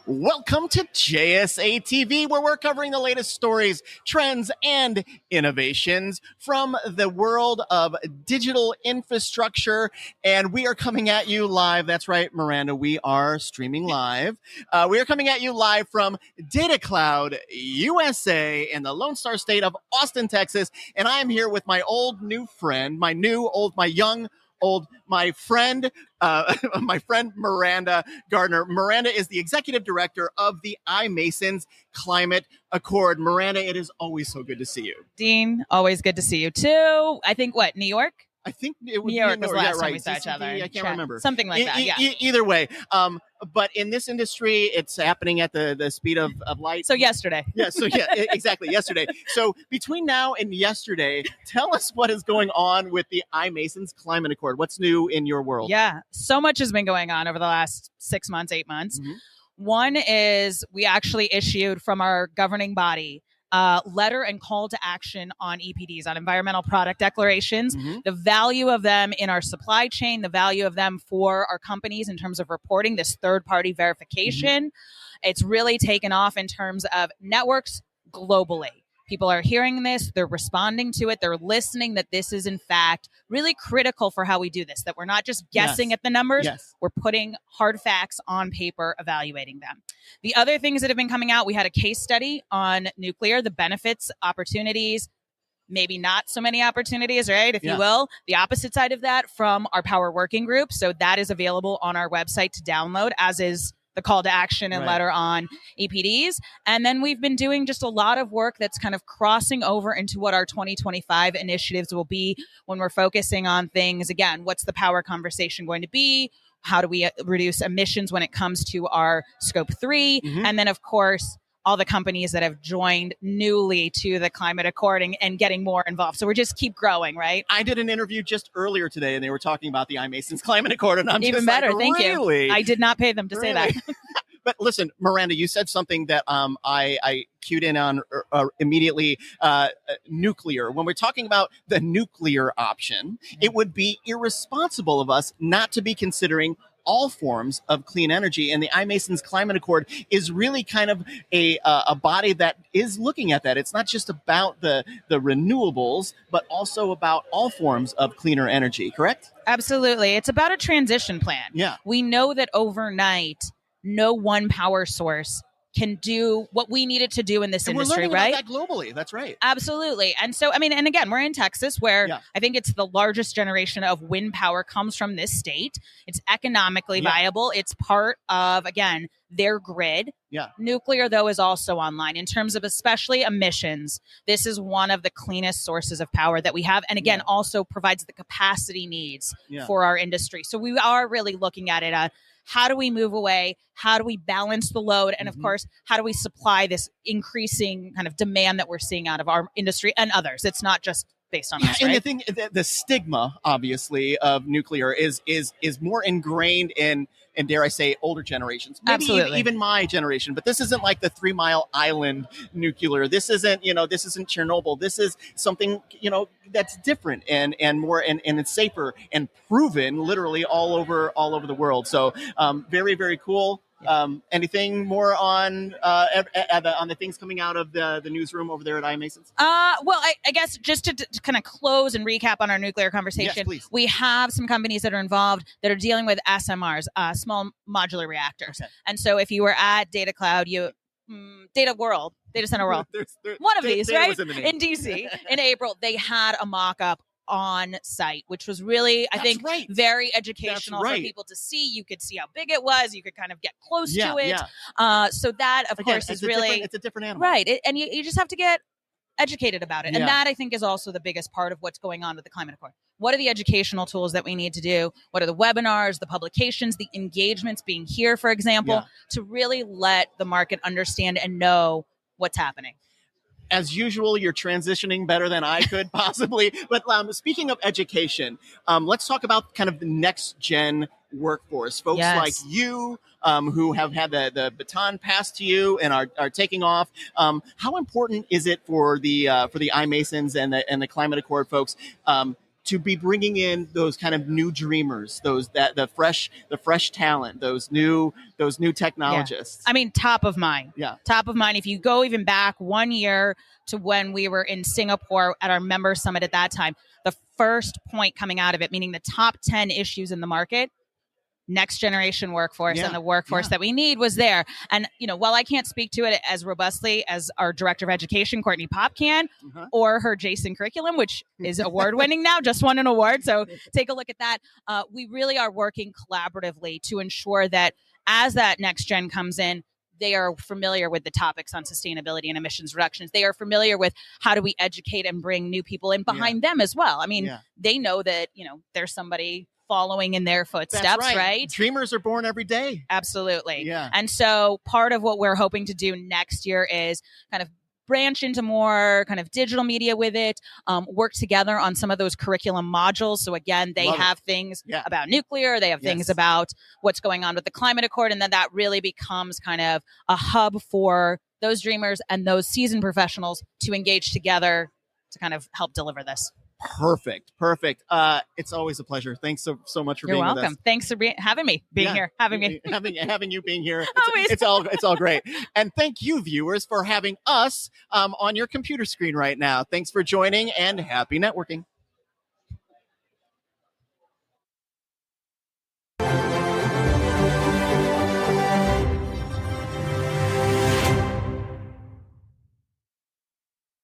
Welcome to JSA TV, where we're covering the latest stories, trends, and innovations from the world of digital infrastructure. And we are coming at you live. That's right, Miranda. We are streaming live. We are coming at you live from Data Cloud USA in the Lone Star State of Austin, Texas. And I am here with my my friend, my friend Miranda Gardiner. Miranda is the executive director of the iMasons Climate Accord. Miranda, it is always so good to see you. Dean, always good to see you too. I think New York? I think it would New York be was the last time we saw each other. I can't remember. Something like that, yeah. Either way. But in this industry, it's happening at the speed of light. So yesterday. Exactly, yesterday. So between now and yesterday, tell us what is going on with the iMasons Climate Accord. What's new in your world? Yeah, so much has been going on over the last 6 months, 8 months. Mm-hmm. One is we actually issued from our governing body letter and call to action on EPDs, on environmental product declarations, the value of them in our supply chain, the value of them for our companies in terms of reporting this third-party verification. It's really taken off in terms of networks globally. People are hearing this, they're responding to it, they're listening that this is in fact really critical for how we do this, that we're not just guessing at the numbers, we're putting hard facts on paper, evaluating them. The other things that have been coming out, we had a case study on nuclear, the benefits, opportunities, maybe not so many opportunities, right? If you will, the opposite side of that from our Power Working Group. So that is available on our website to download, as is the call to action and letter on EPDs. And then we've been doing just a lot of work that's kind of crossing over into what our 2025 initiatives will be when we're focusing on things. Again, what's the power conversation going to be? How do we reduce emissions when it comes to our scope 3? And then, of course, all the companies that have joined newly to the Climate Accord and getting more involved. So we're just keep growing, right? I did an interview just earlier today, and they were talking about the iMasons Climate Accord, and I'm even just better. Like, Thank really? you. I did not pay them to say that. But listen, Miranda, you said something that I cued in on immediately, nuclear. When we're talking about the nuclear option, it would be irresponsible of us not to be considering all forms of clean energy. And the iMasons Climate Accord is really kind of a body that is looking at that. It's not just about the renewables, but also about all forms of cleaner energy, correct? Absolutely. It's about a transition plan. Yeah. We know that overnight, no one power source can do what we needed to do in this industry, we're right? About that globally. That's right. Absolutely. And so, and again, we're in Texas where I think it's the largest generation of wind power comes from this state. It's economically viable. It's part of, again, their grid. Yeah. Nuclear, though, is also online in terms of especially emissions. This is one of the cleanest sources of power that we have. And again, also provides the capacity needs for our industry. So we are really looking at it how do we move away? How do we balance the load? And of course, how do we supply this increasing kind of demand that we're seeing out of our industry and others? It's not just based on us, and right? the thing, the stigma, obviously, of nuclear is more ingrained in, and dare I say, older generations. Maybe even my generation. But this isn't like the 3 Mile Island nuclear. This isn't Chernobyl. This is something, that's different and more and it's safer and proven literally all over the world. So very, very cool. Anything more on the things coming out of the newsroom over there at iMasons? Well, I guess just to kind of close and recap on our nuclear conversation, we have some companies that are involved that are dealing with SMRs, small modular reactors. Okay. And so if you were at Data Cloud, Data Center World, one of these, right? In DC in April, they had a mock-up on site, which was really, I think, very educational for people to see. You could see how big it was. You could kind of get close to it. So that, of course, is really... It's a different animal. Right. And you just have to get educated about it. And that, I think, is also the biggest part of what's going on with the Climate Accord. What are the educational tools that we need to do? What are the webinars, the publications, the engagements being here, for example, to really let the market understand and know what's happening? As usual, you're transitioning better than I could possibly. But speaking of education, let's talk about kind of the next gen workforce. Folks like you who have had the baton passed to you and are taking off. How important is it for the iMasons and the Climate Accord folks to be bringing in those kind of new dreamers, the fresh talent, those new technologists. Yeah. I mean, top of mind. Yeah. Top of mind. If you go even back 1 year to when we were in Singapore at our member summit at that time, the first point coming out of it, meaning the top 10 issues in the market, next generation workforce and the workforce that we need was there. And, while I can't speak to it as robustly as our director of education, Courtney Pop, can, or her Jason curriculum, which is award winning now, just won an award. So take a look at that. We really are working collaboratively to ensure that as that next gen comes in, they are familiar with the topics on sustainability and emissions reductions. They are familiar with how do we educate and bring new people in behind them as well. I mean, they know that, there's somebody following in their footsteps, right? Dreamers are born every day. Absolutely. Yeah. And so part of what we're hoping to do next year is kind of branch into more kind of digital media with it, work together on some of those curriculum modules. So again, they have things about nuclear, they have things about what's going on with the climate accord, and then that really becomes kind of a hub for those dreamers and those seasoned professionals to engage together to kind of help deliver this. Perfect. It's always a pleasure. Thanks so much for being with us. You're welcome. Thanks for having me, having you being here. It's all great. And thank you, viewers, for having us on your computer screen right now. Thanks for joining, and happy networking.